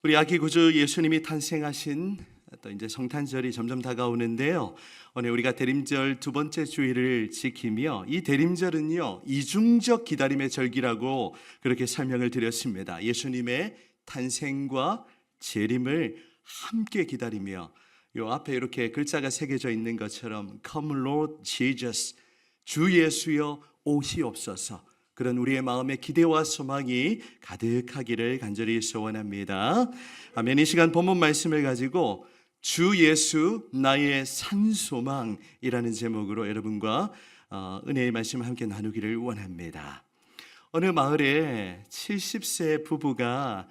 우리 아기 구주 예수님이 탄생하신 또 이제 성탄절이 점점 다가오는데요. 오늘 우리가 대림절 두 번째 주일을 지키며 이 대림절은요, 이중적 기다림의 절기라고 그렇게 설명을 드렸습니다. 예수님의 탄생과 재림을 함께 기다리며 요 앞에 이렇게 글자가 새겨져 있는 것처럼 Come Lord Jesus, 주 예수여 오시옵소서. 그런 우리의 마음의 기대와 소망이 가득하기를 간절히 소원합니다. 아멘. 이 시간 본문 말씀을 가지고 주 예수 나의 산소망이라는 제목으로 여러분과 은혜의 말씀을 함께 나누기를 원합니다. 어느 마을에 70세 부부가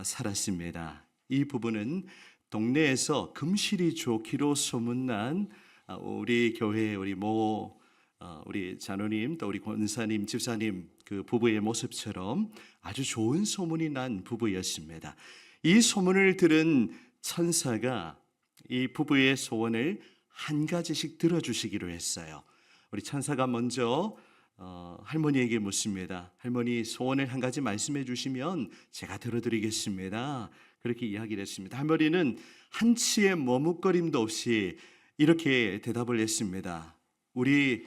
살았습니다. 이 부부는 동네에서 금실이 좋기로 소문난 우리 교회 우리 장로님 또 우리 권사님 집사님 그 부부의 모습처럼 아주 좋은 소문이 난 부부였습니다. 이 소문을 들은 천사가 이 부부의 소원을 한 가지씩 들어주시기로 했어요. 우리 천사가 먼저 할머니에게 묻습니다. 할머니, 소원을 한 가지 말씀해 주시면 제가 들어드리겠습니다. 그렇게 이야기를 했습니다. 할머니는 한치의 머뭇거림도 없이 이렇게 대답을 했습니다. 우리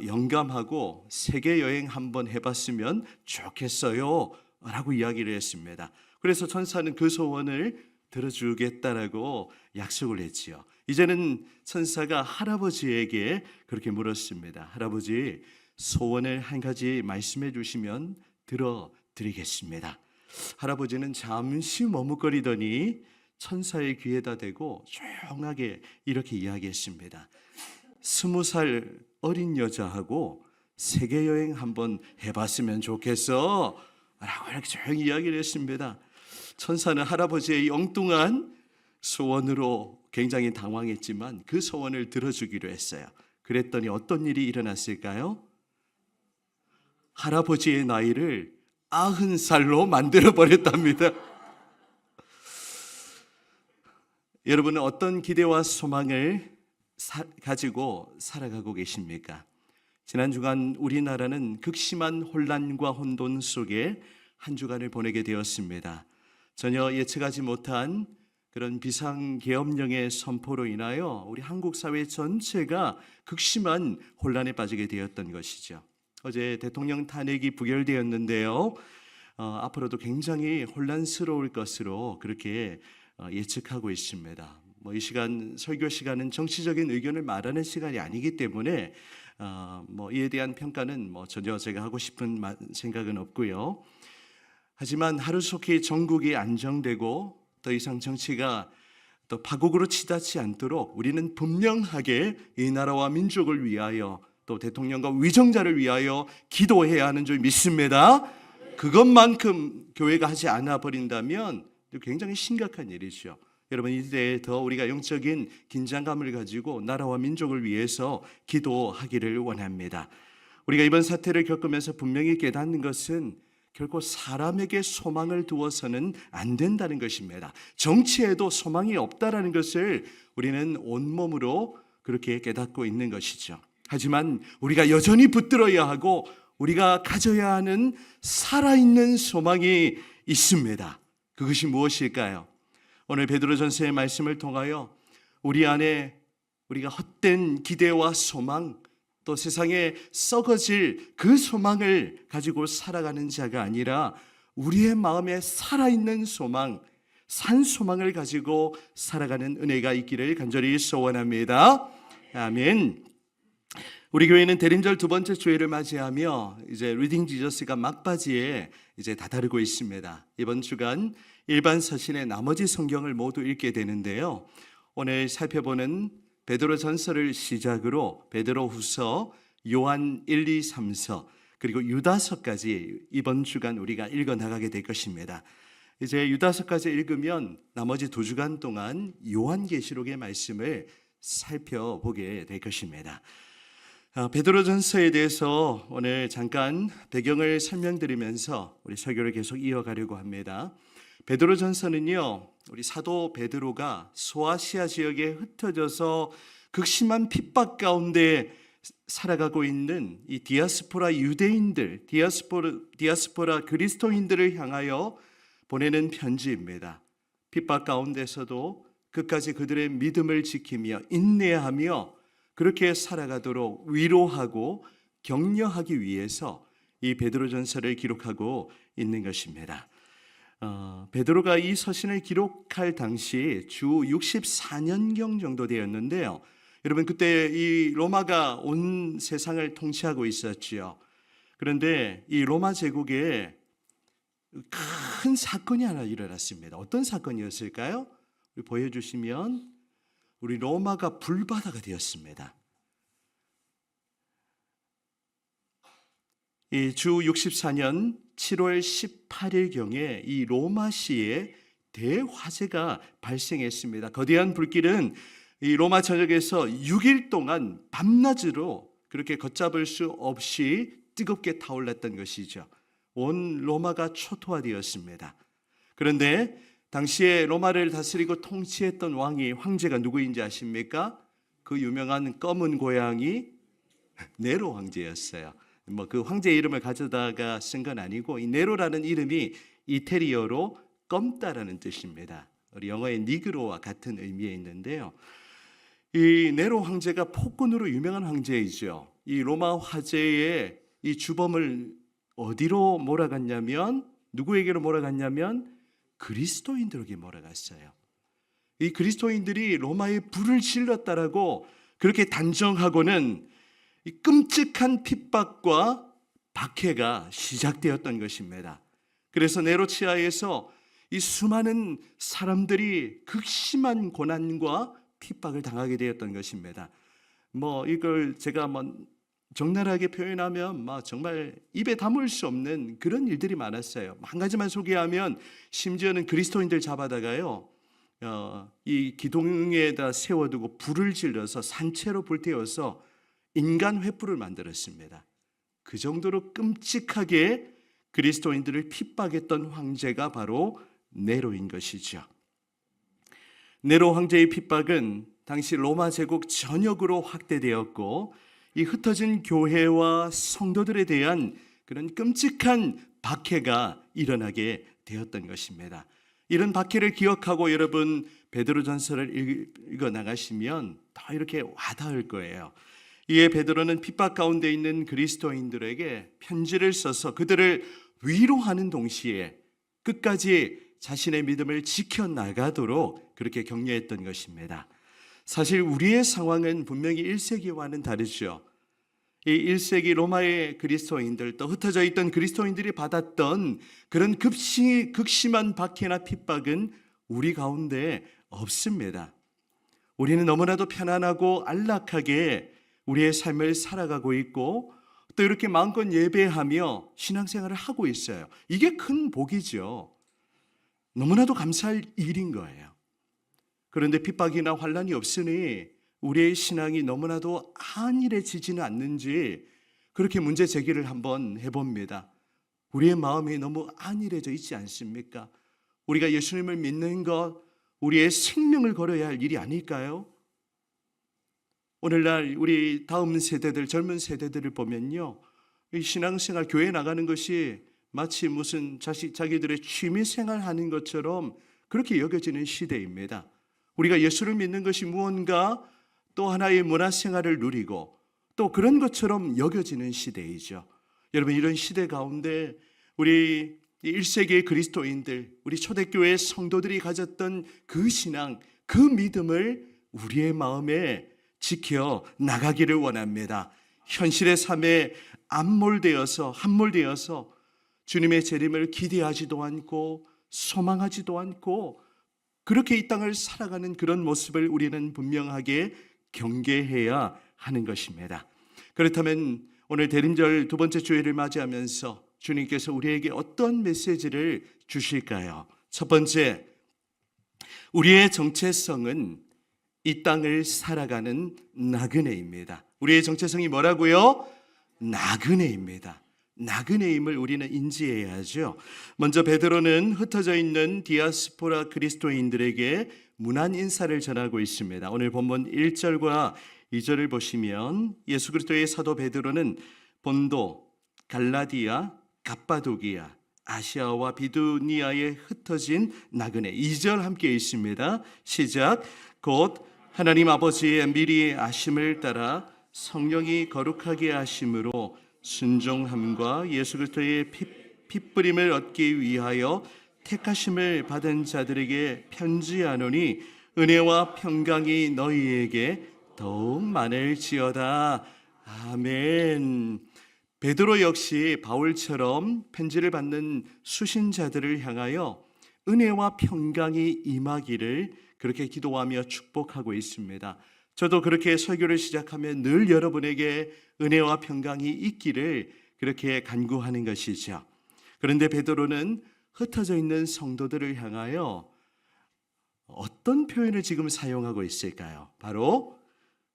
영감하고 세계 여행 한번 해봤으면 좋겠어요 라고 이야기를 했습니다. 그래서 천사는 그 소원을 들어주겠다라고 약속을 했지요. 이제는 천사가 할아버지에게 그렇게 물었습니다. 할아버지, 소원을 한 가지 말씀해 주시면 들어드리겠습니다. 할아버지는 잠시 머뭇거리더니 천사의 귀에다 대고 조용하게 이렇게 이야기했습니다. 20살 어린 여자하고 세계여행 한번 해봤으면 좋겠어 라고 이렇게 조용히 이야기를 했습니다. 천사는 할아버지의 엉뚱한 소원으로 굉장히 당황했지만 그 소원을 들어주기로 했어요. 그랬더니 어떤 일이 일어났을까요? 할아버지의 나이를 90살로 만들어버렸답니다. 여러분은 어떤 기대와 소망을 가지고 살아가고 계십니까? 지난 주간 우리나라는 극심한 혼란과 혼돈 속에 한 주간을 보내게 되었습니다. 전혀 예측하지 못한 그런 비상계엄령의 선포로 인하여 우리 한국 사회 전체가 극심한 혼란에 빠지게 되었던 것이죠. 어제 대통령 탄핵이 부결되었는데요. 앞으로도 굉장히 혼란스러울 것으로 그렇게 예측하고 있습니다. 이 시간 설교 시간은 정치적인 의견을 말하는 시간이 아니기 때문에 이에 대한 평가는 전혀 제가 하고 싶은 생각은 없고요. 하지만 하루속히 전국이 안정되고 더 이상 정치가 또 파국으로 치닫지 않도록 우리는 분명하게 이 나라와 민족을 위하여 또 대통령과 위정자를 위하여 기도해야 하는 줄 믿습니다. 그것만큼 교회가 하지 않아 버린다면 굉장히 심각한 일이죠. 여러분, 이때에 더 우리가 영적인 긴장감을 가지고 나라와 민족을 위해서 기도하기를 원합니다. 우리가 이번 사태를 겪으면서 분명히 깨닫는 것은 결코 사람에게 소망을 두어서는 안 된다는 것입니다. 정치에도 소망이 없다라는 것을 우리는 온몸으로 그렇게 깨닫고 있는 것이죠. 하지만 우리가 여전히 붙들어야 하고 우리가 가져야 하는 살아있는 소망이 있습니다. 그것이 무엇일까요? 오늘 베드로전서의 말씀을 통하여 우리 안에 우리가 헛된 기대와 소망, 또 세상에 썩어질 그 소망을 가지고 살아가는 자가 아니라 우리의 마음에 살아있는 소망, 산 소망을 가지고 살아가는 은혜가 있기를 간절히 소원합니다. 아멘. 우리 교회는 대림절 두 번째 주일을 맞이하며 이제 리딩 지저스가 막바지에 이제 다다르고 있습니다. 이번 주간 일반 서신의 나머지 성경을 모두 읽게 되는데요. 오늘 살펴보는 베드로전서를 시작으로 베드로후서, 요한 1, 2, 3서 그리고 유다서까지 이번 주간 우리가 읽어 나가게 될 것입니다. 이제 유다서까지 읽으면 나머지 두 주간 동안 요한계시록의 말씀을 살펴보게 될 것입니다. 베드로전서에 대해서 오늘 잠깐 배경을 설명드리면서 우리 설교를 계속 이어가려고 합니다. 베드로전서는요, 우리 사도 베드로가 소아시아 지역에 흩어져서 극심한 핍박 가운데 살아가고 있는 이 디아스포라 유대인들, 디아스포라 그리스도인들을 향하여 보내는 편지입니다. 핍박 가운데서도 끝까지 그들의 믿음을 지키며 인내하며 그렇게 살아가도록 위로하고 격려하기 위해서 이 베드로전서를 기록하고 있는 것입니다. 베드로가 이 서신을 기록할 당시 주 64년경 정도 되었는데요. 여러분, 그때 이 로마가 온 세상을 통치하고 있었지요. 그런데 이 로마 제국에 큰 사건이 하나 일어났습니다. 어떤 사건이었을까요? 보여주시면, 우리 로마가 불바다가 되었습니다. 이 주 64년 7월 18일경에 이 로마시에 대화재가 발생했습니다. 거대한 불길은 이 로마 전역에서 6일 동안 밤낮으로 그렇게 걷잡을 수 없이 뜨겁게 타올랐던 것이죠. 온 로마가 초토화되었습니다. 그런데 당시에 로마를 다스리고 통치했던 황제가 누구인지 아십니까? 그 유명한 검은 고양이 네로 황제였어요. 그 황제 이름을 가져다가 쓴 건 아니고, 이 네로라는 이름이 이태리어로 검다라는 뜻입니다. 우리 영어의 니그로와 같은 의미에 있는데요. 이 네로 황제가 폭군으로 유명한 황제이죠. 이 로마 화제의 이 주범을 어디로 몰아갔냐면, 누구에게로 몰아갔냐면 그리스도인들에게 몰아갔어요. 이 그리스도인들이 로마에 불을 질렀다라고 그렇게 단정하고는 이 끔찍한 핍박과 박해가 시작되었던 것입니다. 그래서 네로 치하에서 이 수많은 사람들이 극심한 고난과 핍박을 당하게 되었던 것입니다. 이걸 제가 적나라하게 표현하면 정말 입에 담을 수 없는 그런 일들이 많았어요. 한 가지만 소개하면, 심지어는 그리스도인들 잡아다가요, 이 기둥에다 세워두고 불을 질러서 산채로 불태워서 인간 횃불을 만들었습니다. 그 정도로 끔찍하게 그리스도인들을 핍박했던 황제가 바로 네로인 것이죠. 네로 황제의 핍박은 당시 로마 제국 전역으로 확대되었고, 이 흩어진 교회와 성도들에 대한 그런 끔찍한 박해가 일어나게 되었던 것입니다. 이런 박해를 기억하고 여러분 베드로전서를 읽어 나가시면 더 이렇게 와닿을 거예요. 이에 베드로는 핍박 가운데 있는 그리스도인들에게 편지를 써서 그들을 위로하는 동시에 끝까지 자신의 믿음을 지켜나가도록 그렇게 격려했던 것입니다. 사실 우리의 상황은 분명히 1세기와는 다르죠. 이 1세기 로마의 그리스도인들, 또 흩어져 있던 그리스도인들이 받았던 그런 극심한 박해나 핍박은 우리 가운데 없습니다. 우리는 너무나도 편안하고 안락하게 우리의 삶을 살아가고 있고, 또 이렇게 마음껏 예배하며 신앙생활을 하고 있어요. 이게 큰 복이죠. 너무나도 감사할 일인 거예요. 그런데 핍박이나 환난이 없으니 우리의 신앙이 너무나도 안일해지지는 않는지 그렇게 문제 제기를 한번 해봅니다. 우리의 마음이 너무 안일해져 있지 않습니까? 우리가 예수님을 믿는 것, 우리의 생명을 걸어야 할 일이 아닐까요? 오늘날 우리 다음 세대들, 젊은 세대들을 보면요, 이 신앙생활, 교회 나가는 것이 마치 무슨 자기들의 취미생활 하는 것처럼 그렇게 여겨지는 시대입니다. 우리가 예수를 믿는 것이 무언가 또 하나의 문화생활을 누리고 또 그런 것처럼 여겨지는 시대이죠. 여러분, 이런 시대 가운데 우리 1세기의 그리스도인들, 우리 초대교회 성도들이 가졌던 그 신앙, 그 믿음을 우리의 마음에 지켜 나가기를 원합니다. 현실의 삶에 함몰되어서 주님의 재림을 기대하지도 않고 소망하지도 않고 그렇게 이 땅을 살아가는 그런 모습을 우리는 분명하게 경계해야 하는 것입니다. 그렇다면 오늘 대림절 두 번째 주일을 맞이하면서 주님께서 우리에게 어떤 메시지를 주실까요? 첫 번째, 우리의 정체성은 이 땅을 살아가는 나그네입니다. 우리의 정체성이 뭐라고요? 나그네입니다. 나그네임을 우리는 인지해야죠. 먼저 베드로는 흩어져 있는 디아스포라 그리스도인들에게 문안 인사를 전하고 있습니다. 오늘 본문 1절과 2절을 보시면 예수 그리스도의 사도 베드로는 본도, 갈라디아, 갑바도기아, 아시아와 비두니아에 흩어진 나그네. 2절 함께 있습니다. 시작. 곧 하나님 아버지의 미리 아심을 따라 성령이 거룩하게 하심으로 순종함과 예수 그리스도의 핏부림을 얻기 위하여 택하심을 받은 자들에게 편지하노니 은혜와 평강이 너희에게 더욱 많을지어다. 아멘. 베드로 역시 바울처럼 편지를 받는 수신자들을 향하여 은혜와 평강이 임하기를 그렇게 기도하며 축복하고 있습니다. 저도 그렇게 설교를 시작하면 늘 여러분에게 은혜와 평강이 있기를 그렇게 간구하는 것이죠. 그런데 베드로는 흩어져 있는 성도들을 향하여 어떤 표현을 지금 사용하고 있을까요? 바로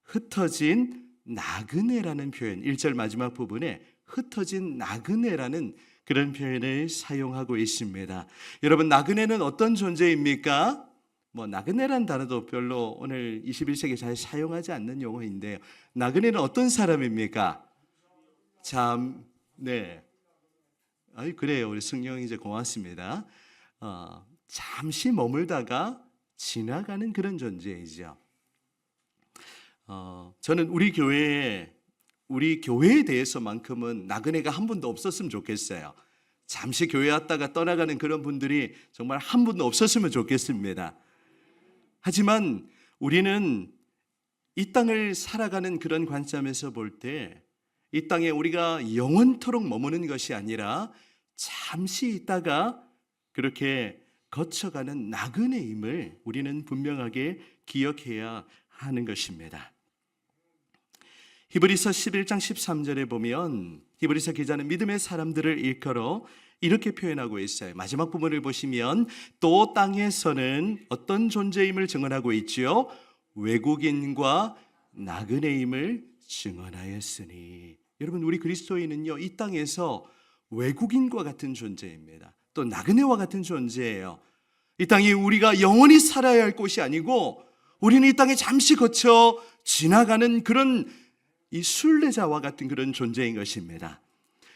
흩어진 나그네라는 표현, 1절 마지막 부분에 흩어진 나그네라는 그런 표현을 사용하고 있습니다. 여러분, 나그네는 어떤 존재입니까? 나그네란 단어도 별로 오늘 21세기 잘 사용하지 않는 용어인데요. 나그네는 어떤 사람입니까? 그래요. 우리 승용이 이제 고맙습니다. 잠시 머물다가 지나가는 그런 존재이죠. 저는 우리 교회에 대해서만큼은 나그네가 한 분도 없었으면 좋겠어요. 잠시 교회 왔다가 떠나가는 그런 분들이 정말 한 분도 없었으면 좋겠습니다. 하지만 우리는 이 땅을 살아가는 그런 관점에서 볼 때 이 땅에 우리가 영원토록 머무는 것이 아니라 잠시 있다가 그렇게 거쳐가는 나그네임을 우리는 분명하게 기억해야 하는 것입니다. 히브리서 11장 13절에 보면 히브리서 기자는 믿음의 사람들을 일컬어 이렇게 표현하고 있어요. 마지막 부분을 보시면 또 땅에서는 어떤 존재임을 증언하고 있지요? 외국인과 나그네임을 증언하였으니. 여러분, 우리 그리스도인은요, 이 땅에서 외국인과 같은 존재입니다. 또 나그네와 같은 존재예요. 이 땅이 우리가 영원히 살아야 할 곳이 아니고 우리는 이 땅에 잠시 거쳐 지나가는 그런 이 순례자와 같은 그런 존재인 것입니다.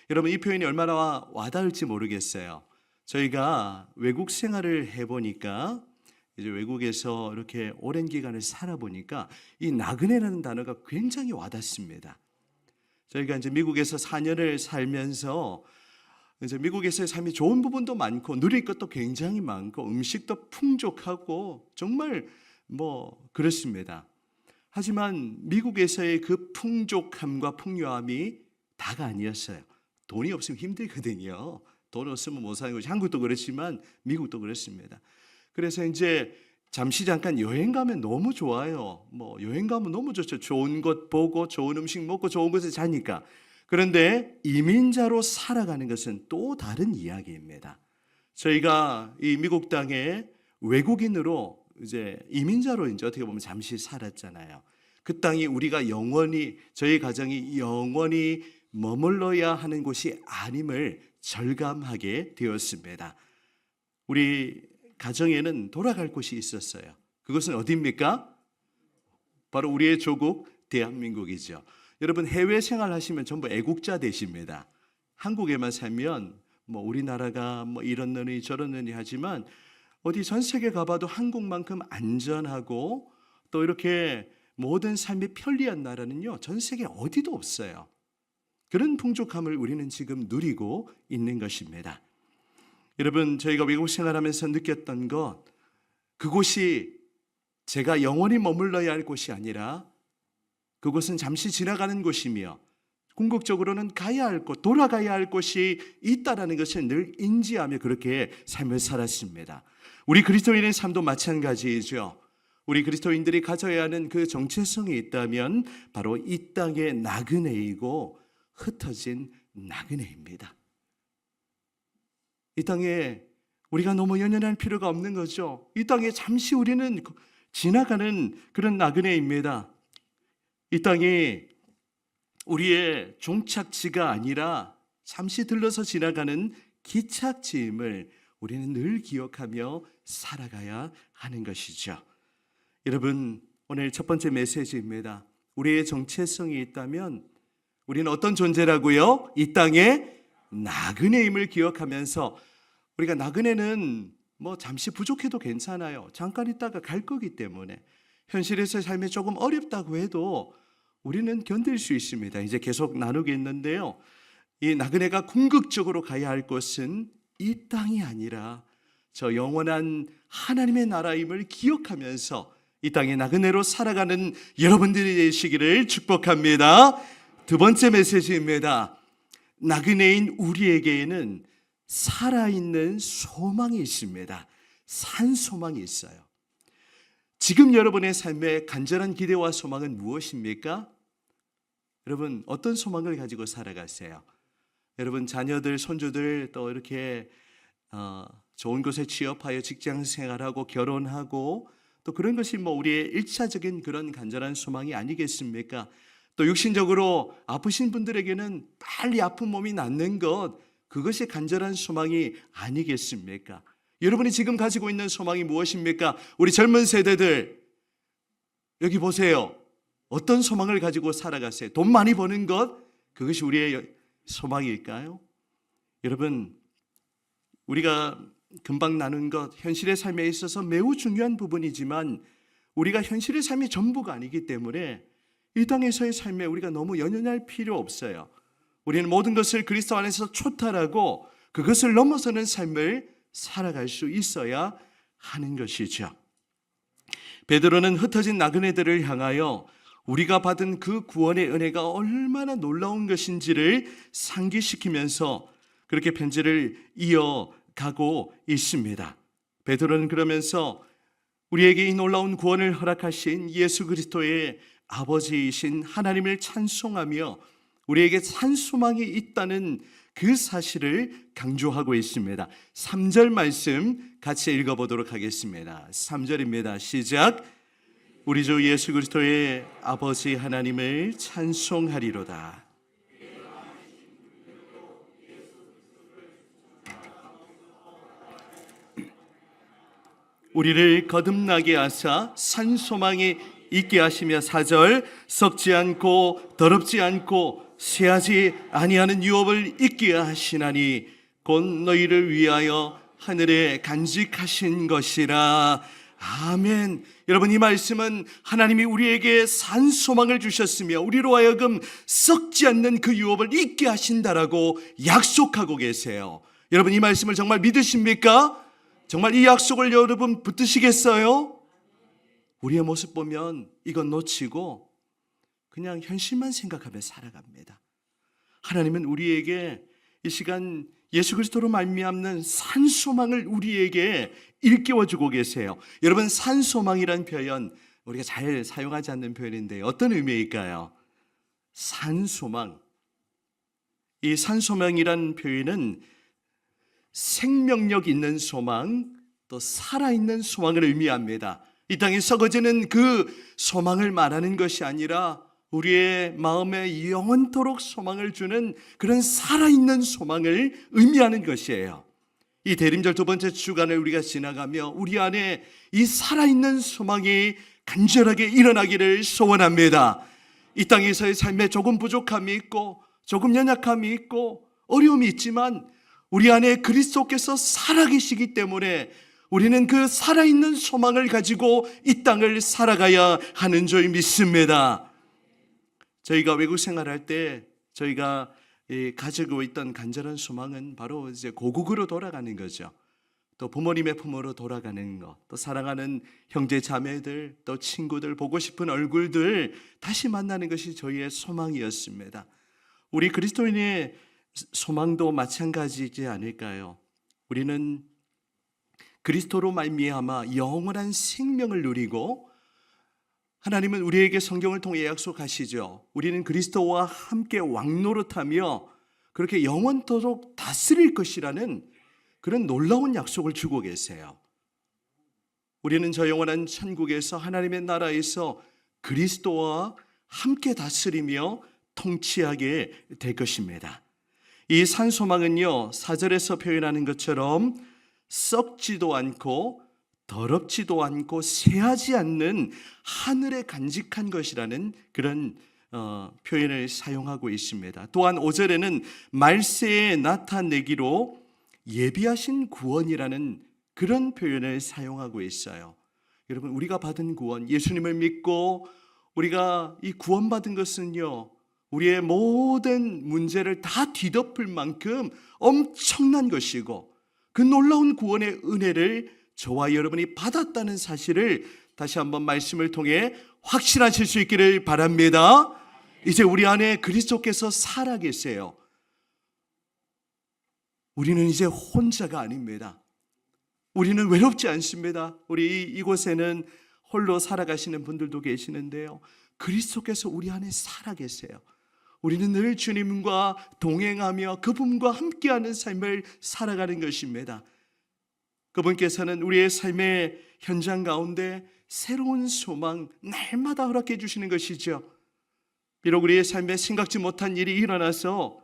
여러분, 이 표현이 얼마나 와닿을지 모르겠어요. 저희가 외국 생활을 해보니까 이제 외국에서 이렇게 오랜 기간을 살아보니까 이 나그네라는 단어가 굉장히 와닿습니다. 저희가 이제 미국에서 4년을 살면서 이제 미국에서의 삶이 좋은 부분도 많고 누릴 것도 굉장히 많고 음식도 풍족하고 정말 그렇습니다. 하지만 미국에서의 그 풍족함과 풍요함이 다가 아니었어요. 돈이 없으면 힘들거든요. 돈 없으면 못 사는 것이 한국도 그렇지만 미국도 그렇습니다. 그래서 이제 잠깐 여행 가면 너무 좋아요. 여행 가면 너무 좋죠. 좋은 곳 보고 좋은 음식 먹고 좋은 곳에 자니까. 그런데 이민자로 살아가는 것은 또 다른 이야기입니다. 저희가 이 미국 땅에 외국인으로 이제 이민자로 이제 어떻게 보면 잠시 살았잖아요. 그 땅이 우리가 영원히, 저희 가정이 영원히 머물러야 하는 곳이 아님을 절감하게 되었습니다. 우리 가정에는 돌아갈 곳이 있었어요. 그것은 어디입니까? 바로 우리의 조국 대한민국이죠. 여러분, 해외 생활하시면 전부 애국자 되십니다. 한국에만 살면 우리나라가 이렇느니 저렇느니 하지만 어디 전 세계 가봐도 한국만큼 안전하고 또 이렇게 모든 삶이 편리한 나라는요, 전 세계 어디도 없어요. 그런 풍족함을 우리는 지금 누리고 있는 것입니다. 여러분, 저희가 외국 생활하면서 느꼈던 것, 그곳이 제가 영원히 머물러야 할 곳이 아니라 그곳은 잠시 지나가는 곳이며 궁극적으로는 가야 할 곳, 돌아가야 할 곳이 있다라는 것을 늘 인지하며 그렇게 삶을 살았습니다. 우리 그리스도인의 삶도 마찬가지이죠. 우리 그리스도인들이 가져야 하는 그 정체성이 있다면 바로 이 땅의 나그네이고 흩어진 나그네입니다. 이 땅에 우리가 너무 연연할 필요가 없는 거죠. 이 땅에 잠시 우리는 지나가는 그런 나그네입니다. 이 땅이 우리의 종착지가 아니라 잠시 들러서 지나가는 기착지임을 우리는 늘 기억하며 살아가야 하는 것이죠. 여러분, 오늘 첫 번째 메시지입니다. 우리의 정체성이 있다면 우리는 어떤 존재라고요? 이 땅의 나그네임을 기억하면서 우리가 나그네는 잠시 부족해도 괜찮아요. 잠깐 있다가 갈 거기 때문에 현실에서의 삶이 조금 어렵다고 해도 우리는 견딜 수 있습니다. 이제 계속 나누겠는데요. 이 나그네가 궁극적으로 가야 할 곳은 이 땅이 아니라 저 영원한 하나님의 나라임을 기억하면서 이 땅의 나그네로 살아가는 여러분들이 되시기를 축복합니다. 두 번째 메시지입니다. 나그네인 우리에게는 살아있는 소망이 있습니다. 산 소망이 있어요. 지금 여러분의 삶의 간절한 기대와 소망은 무엇입니까? 여러분 어떤 소망을 가지고 살아가세요? 여러분 자녀들, 손주들 또 이렇게 좋은 곳에 취업하여 직장 생활하고 결혼하고 또 그런 것이 우리의 일차적인 그런 간절한 소망이 아니겠습니까? 또 육신적으로 아프신 분들에게는 빨리 아픈 몸이 낫는 것, 그것이 간절한 소망이 아니겠습니까? 여러분이 지금 가지고 있는 소망이 무엇입니까? 우리 젊은 세대들 여기 보세요. 어떤 소망을 가지고 살아가세요? 돈 많이 버는 것? 그것이 우리의 소망일까요? 여러분, 우리가 금방 나눈 것, 현실의 삶에 있어서 매우 중요한 부분이지만 우리가 현실의 삶이 전부가 아니기 때문에 이 땅에서의 삶에 우리가 너무 연연할 필요 없어요. 우리는 모든 것을 그리스도 안에서 초탈하고 그것을 넘어서는 삶을 살아갈 수 있어야 하는 것이죠. 베드로는 흩어진 나그네들을 향하여 우리가 받은 그 구원의 은혜가 얼마나 놀라운 것인지를 상기시키면서 그렇게 편지를 이어가고 있습니다. 베드로는 그러면서 우리에게 이 놀라운 구원을 허락하신 예수 그리스도의 아버지이신 하나님을 찬송하며 우리에게 산 소망이 있다는 그 사실을 강조하고 있습니다. 3절 말씀 같이 읽어보도록 하겠습니다. 3절입니다. 시작. 우리 주 예수 그리스도의 아버지 하나님을 찬송하리로다. 우리를 거듭나게 하사 산 소망이 있게 하시며 4절 썩지 않고 더럽지 않고 쇠하지 아니하는 유업을 있게 하시나니 곧 너희를 위하여 하늘에 간직하신 것이라. 아멘. 여러분 이 말씀은 하나님이 우리에게 산 소망을 주셨으며 우리로 하여금 썩지 않는 그 유업을 있게 하신다라고 약속하고 계세요. 여러분 이 말씀을 정말 믿으십니까? 정말 이 약속을 여러분 붙드시겠어요? 우리의 모습 보면 이건 놓치고 그냥 현실만 생각하며 살아갑니다. 하나님은 우리에게 이 시간 예수 그리스도로 말미암는 산 소망을 우리에게 일깨워주고 계세요. 여러분 산 소망이란 표현 우리가 잘 사용하지 않는 표현인데 어떤 의미일까요? 산 소망. 이 산 소망이란 표현은 생명력 있는 소망, 또 살아있는 소망을 의미합니다. 이 땅에 썩어지는 그 소망을 말하는 것이 아니라 우리의 마음에 영원토록 소망을 주는 그런 살아있는 소망을 의미하는 것이에요. 이 대림절 두 번째 주간을 우리가 지나가며 우리 안에 이 살아있는 소망이 간절하게 일어나기를 소원합니다. 이 땅에서의 삶에 조금 부족함이 있고 조금 연약함이 있고 어려움이 있지만 우리 안에 그리스도께서 살아계시기 때문에 우리는 그 살아있는 소망을 가지고 이 땅을 살아가야 하는 줄 믿습니다. 저희가 외국 생활할 때 저희가 가지고 있던 간절한 소망은 바로 이제 고국으로 돌아가는 거죠. 또 부모님의 품으로 돌아가는 것, 또 사랑하는 형제 자매들, 또 친구들, 보고 싶은 얼굴들 다시 만나는 것이 저희의 소망이었습니다. 우리 그리스도인의 소망도 마찬가지지 않을까요? 우리는 그리스도로 말미암아 영원한 생명을 누리고 하나님은 우리에게 성경을 통해 약속하시죠. 우리는 그리스도와 함께 왕노릇하며 그렇게 영원토록 다스릴 것이라는 그런 놀라운 약속을 주고 계세요. 우리는 저 영원한 천국에서 하나님의 나라에서 그리스도와 함께 다스리며 통치하게 될 것입니다. 이 산소망은요 4절에서 표현하는 것처럼 썩지도 않고 더럽지도 않고 쇠하지 않는 하늘에 간직한 것이라는 그런 표현을 사용하고 있습니다. 또한 5절에는 말세에 나타내기로 예비하신 구원이라는 그런 표현을 사용하고 있어요. 여러분, 우리가 받은 구원, 예수님을 믿고 우리가 이 구원받은 것은요, 우리의 모든 문제를 다 뒤덮을 만큼 엄청난 것이고, 그 놀라운 구원의 은혜를 저와 여러분이 받았다는 사실을 다시 한번 말씀을 통해 확신하실 수 있기를 바랍니다. 이제 우리 안에 그리스도께서 살아계세요. 우리는 이제 혼자가 아닙니다. 우리는 외롭지 않습니다. 우리 이곳에는 홀로 살아가시는 분들도 계시는데요, 그리스도께서 우리 안에 살아계세요. 우리는 늘 주님과 동행하며 그분과 함께하는 삶을 살아가는 것입니다. 그분께서는 우리의 삶의 현장 가운데 새로운 소망 날마다 허락해 주시는 것이죠. 비록 우리의 삶에 생각지 못한 일이 일어나서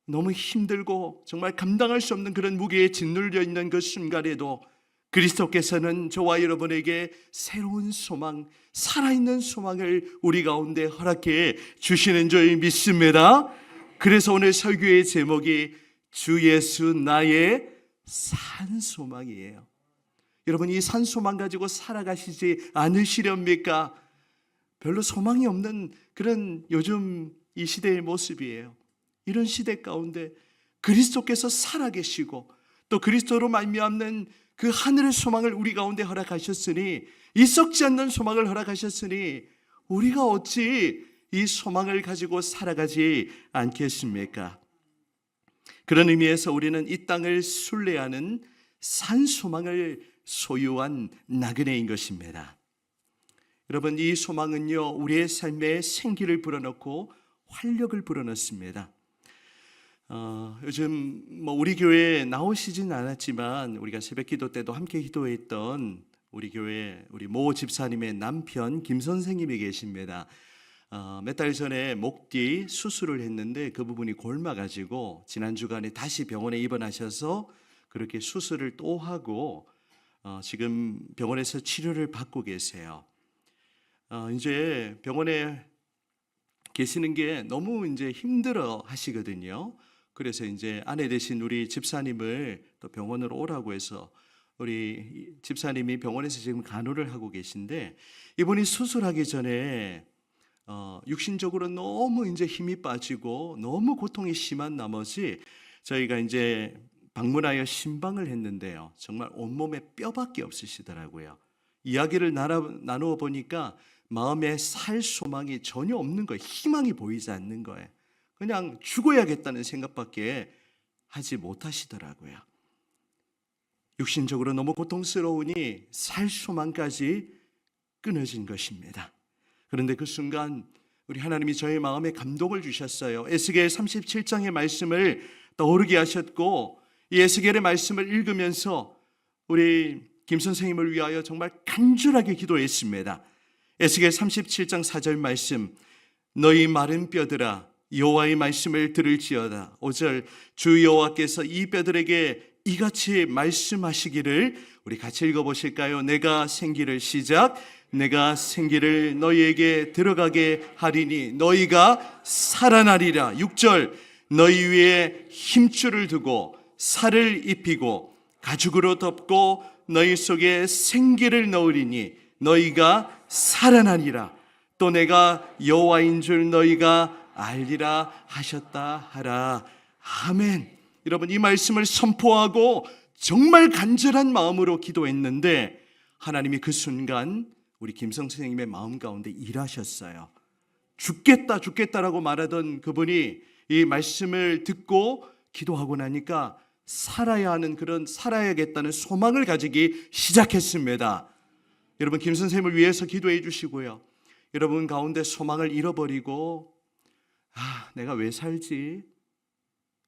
너무 힘들고 정말 감당할 수 없는 그런 무게에 짓눌려 있는 그 순간에도 그리스도께서는 저와 여러분에게 새로운 소망, 살아있는 소망을 우리 가운데 허락해 주시는 줄 믿습니다. 그래서 오늘 설교의 제목이 주 예수 나의 산소망이에요. 여러분, 이 산소망 가지고 살아가시지 않으시렵니까? 별로 소망이 없는 그런 요즘 이 시대의 모습이에요. 이런 시대 가운데 그리스도께서 살아계시고 또 그리스도로 말미암는 그 하늘의 소망을 우리 가운데 허락하셨으니, 이 썩지 않는 소망을 허락하셨으니 우리가 어찌 이 소망을 가지고 살아가지 않겠습니까? 그런 의미에서 우리는 이 땅을 순례하는 산소망을 소유한 나그네인 것입니다. 여러분, 이 소망은요, 우리의 삶에 생기를 불어넣고 활력을 불어넣습니다. 요즘 우리 교회에 나오시진 않았지만 우리가 새벽기도 때도 함께 기도했던 우리 교회 우리 모 집사님의 남편 김 선생님이 계십니다. 몇 달 전에 목 뒤 수술을 했는데 그 부분이 골마가지고 지난 주간에 다시 병원에 입원하셔서 그렇게 수술을 또 하고 지금 병원에서 치료를 받고 계세요. 이제 병원에 계시는 게 너무 이제 힘들어 하시거든요. 그래서 이제 아내 되신 우리 집사님을 또 병원으로 오라고 해서 우리 집사님이 병원에서 지금 간호를 하고 계신데, 이분이 수술하기 전에 육신적으로 너무 이제 힘이 빠지고 너무 고통이 심한 나머지 저희가 이제 방문하여 신방을 했는데요, 정말 온몸에 뼈밖에 없으시더라고요. 이야기를 나누어 보니까 마음에 살 소망이 전혀 없는 거예요. 희망이 보이지 않는 거예요. 그냥 죽어야겠다는 생각밖에 하지 못하시더라고요. 육신적으로 너무 고통스러우니 살 소망까지 끊어진 것입니다. 그런데 그 순간 우리 하나님이 저의 마음에 감동을 주셨어요. 에스겔 37장의 말씀을 떠오르게 하셨고, 이 에스겔의 말씀을 읽으면서 우리 김 선생님을 위하여 정말 간절하게 기도했습니다. 에스겔 37장 4절 말씀, 너희 마른 뼈들아 여호와의 말씀을 들을지어다. 5절, 주 여호와께서 이 뼈들에게 이같이 말씀하시기를, 우리 같이 읽어보실까요? 내가 생기를 시작, 내가 생기를 너희에게 들어가게 하리니 너희가 살아나리라. 6절, 너희 위에 힘줄을 두고 살을 입히고 가죽으로 덮고 너희 속에 생기를 넣으리니 너희가 살아나리라. 또 내가 여호와인 줄 너희가 알리라 하셨다 하라. 아멘. 여러분, 이 말씀을 선포하고 정말 간절한 마음으로 기도했는데 하나님이 그 순간 우리 김 선생님의 마음 가운데 일하셨어요. 죽겠다라고 말하던 그분이 이 말씀을 듣고 기도하고 나니까 살아야 하는, 그런 살아야겠다는 소망을 가지기 시작했습니다. 여러분, 김 선생님을 위해서 기도해 주시고요. 여러분 가운데 소망을 잃어버리고 내가 왜 살지?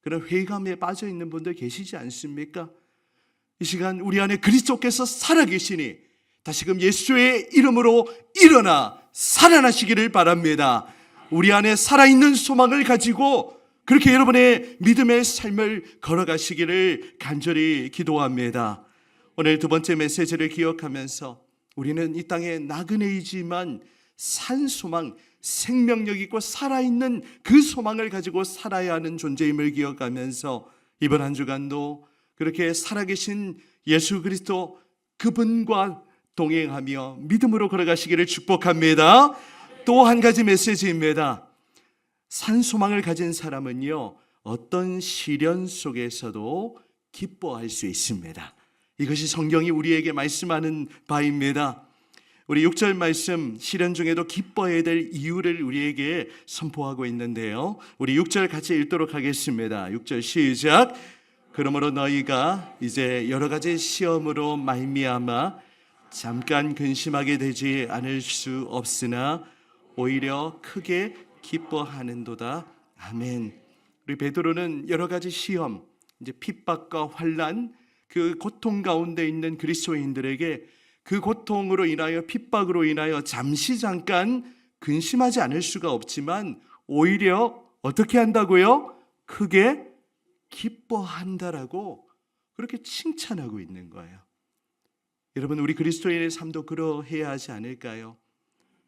그런 회의감에 빠져 있는 분들 계시지 않습니까? 이 시간 우리 안에 그리스도께서 살아계시니 다시금 예수의 이름으로 일어나 살아나시기를 바랍니다. 우리 안에 살아있는 소망을 가지고 그렇게 여러분의 믿음의 삶을 걸어가시기를 간절히 기도합니다. 오늘 두 번째 메시지를 기억하면서 우리는 이 땅의 나그네이지만 산 소망, 생명력 있고 살아있는 그 소망을 가지고 살아야 하는 존재임을 기억하면서 이번 한 주간도 그렇게 살아계신 예수 그리스도 그분과 동행하며 믿음으로 걸어가시기를 축복합니다. 또 한 가지 메시지입니다. 산소망을 가진 사람은요, 어떤 시련 속에서도 기뻐할 수 있습니다. 이것이 성경이 우리에게 말씀하는 바입니다. 우리 6절 말씀, 시련 중에도 기뻐해야 될 이유를 우리에게 선포하고 있는데요, 우리 6절 같이 읽도록 하겠습니다. 6절 시작. 그러므로 너희가 이제 여러 가지 시험으로 말미암아 잠깐 근심하게 되지 않을 수 없으나 오히려 크게 기뻐하는도다. 아멘. 우리 베드로는 여러 가지 시험, 이제 핍박과 환난, 그 고통 가운데 있는 그리스도인들에게 그 고통으로 인하여 핍박으로 인하여 잠깐 근심하지 않을 수가 없지만 오히려 어떻게 한다고요? 크게 기뻐한다라고 그렇게 칭찬하고 있는 거예요. 여러분, 우리 그리스도인의 삶도 그러해야 하지 않을까요?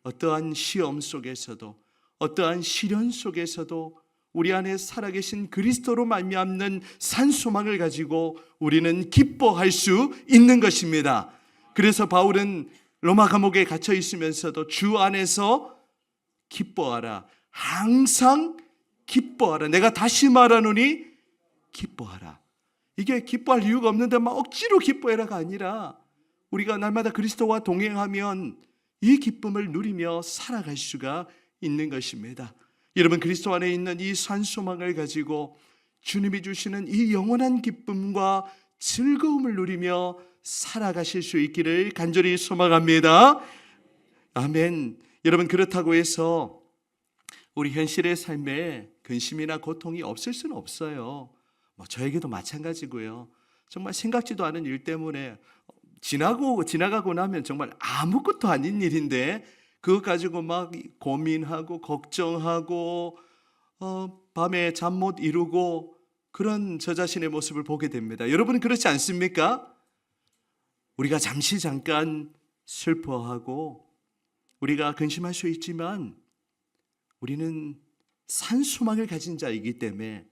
어떠한 시험 속에서도, 어떠한 시련 속에서도 우리 안에 살아계신 그리스도로 말미암는 산소망을 가지고 우리는 기뻐할 수 있는 것입니다. 그래서 바울은 로마 감옥에 갇혀 있으면서도 주 안에서 기뻐하라, 항상 기뻐하라, 내가 다시 말하노니 기뻐하라. 이게 기뻐할 이유가 없는데 막 억지로 기뻐해라가 아니라 우리가 날마다 그리스도와 동행하면 이 기쁨을 누리며 살아갈 수가 있는 것입니다. 여러분, 그리스도 안에 있는 이 산소망을 가지고 주님이 주시는 이 영원한 기쁨과 즐거움을 누리며 살아가실 수 있기를 간절히 소망합니다. 아멘. 여러분, 그렇다고 해서 우리 현실의 삶에 근심이나 고통이 없을 수는 없어요. 저에게도 마찬가지고요. 정말 생각지도 않은 일 때문에 지나가고 나면 정말 아무것도 아닌 일인데 그것 가지고 막 고민하고 걱정하고 밤에 잠 못 이루고 그런 저 자신의 모습을 보게 됩니다. 여러분은 그렇지 않습니까? 우리가 잠깐 슬퍼하고 우리가 근심할 수 있지만 우리는 산소망을 가진 자이기 때문에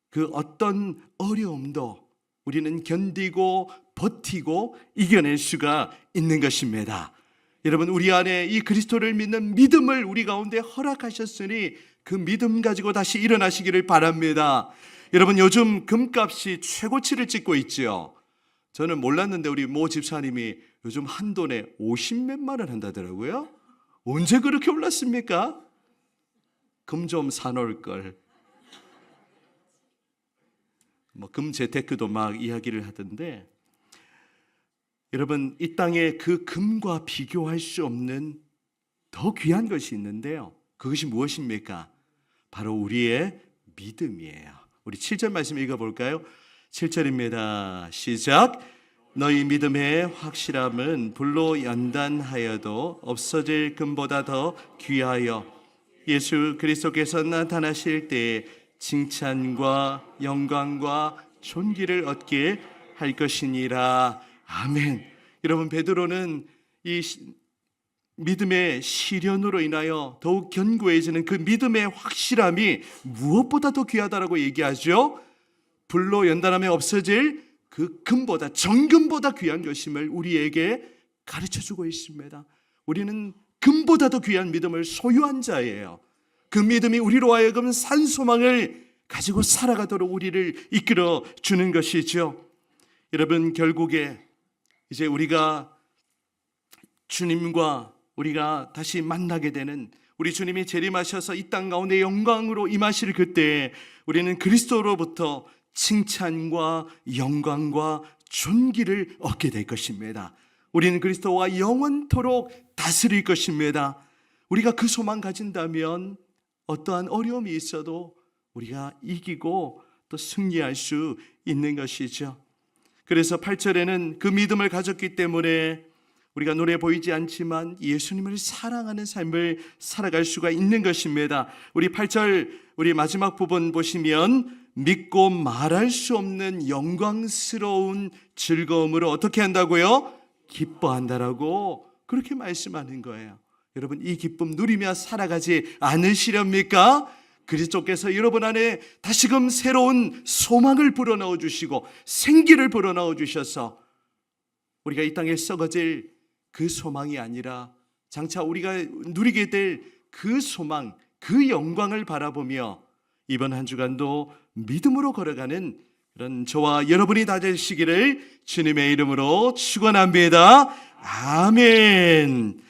그 어떤 어려움도 우리는 견디고 버티고 이겨낼 수가 있는 것입니다. 여러분, 우리 안에 이 그리스도를 믿는 믿음을 우리 가운데 허락하셨으니 그 믿음 가지고 다시 일어나시기를 바랍니다. 여러분, 요즘 금값이 최고치를 찍고 있죠. 저는 몰랐는데 우리 모 집사님이 요즘 한 돈에 50몇만 원 한다더라고요. 언제 그렇게 올랐습니까? 금 좀 사놓을 걸. 금 재테크도 막 이야기를 하던데, 여러분, 이 땅에 그 금과 비교할 수 없는 더 귀한 것이 있는데요, 그것이 무엇입니까? 바로 우리의 믿음이에요. 우리 7절 말씀 읽어볼까요? 7절입니다. 시작. 너희 믿음의 확실함은 불로 연단하여도 없어질 금보다 더 귀하여 예수 그리스도께서 나타나실 때에 칭찬과 영광과 존귀를 얻게 할 것이니라. 아멘. 여러분, 베드로는 이 믿음의 시련으로 인하여 더욱 견고해지는 그 믿음의 확실함이 무엇보다도 귀하다라고 얘기하죠. 불로 연단하면 없어질 그 금보다, 정금보다 귀한 것임을 우리에게 가르쳐주고 있습니다. 우리는 금보다도 귀한 믿음을 소유한 자예요. 그 믿음이 우리로 하여금 산소망을 가지고 살아가도록 우리를 이끌어 주는 것이죠. 여러분, 결국에 이제 우리가 주님과 우리가 다시 만나게 되는, 우리 주님이 재림하셔서 이 땅 가운데 영광으로 임하실 그때 우리는 그리스도로부터 칭찬과 영광과 존귀를 얻게 될 것입니다. 우리는 그리스도와 영원토록 다스릴 것입니다. 우리가 그 소망 가진다면 어떠한 어려움이 있어도 우리가 이기고 또 승리할 수 있는 것이죠. 그래서 8절에는 그 믿음을 가졌기 때문에 우리가 눈에 보이지 않지만 예수님을 사랑하는 삶을 살아갈 수가 있는 것입니다. 우리 8절 우리 마지막 부분 보시면 믿고 말할 수 없는 영광스러운 즐거움으로 어떻게 한다고요? 기뻐한다라고 그렇게 말씀하는 거예요. 여러분 이 기쁨 누리며 살아가지 않으시렵니까? 그리스도께서 여러분 안에 다시금 새로운 소망을 불어넣어 주시고 생기를 불어넣어 주셔서 우리가 이 땅에 썩어질 그 소망이 아니라 장차 우리가 누리게 될 그 소망, 그 영광을 바라보며 이번 한 주간도 믿음으로 걸어가는 그런 저와 여러분이 다 되시기를 주님의 이름으로 축원합니다. 아멘.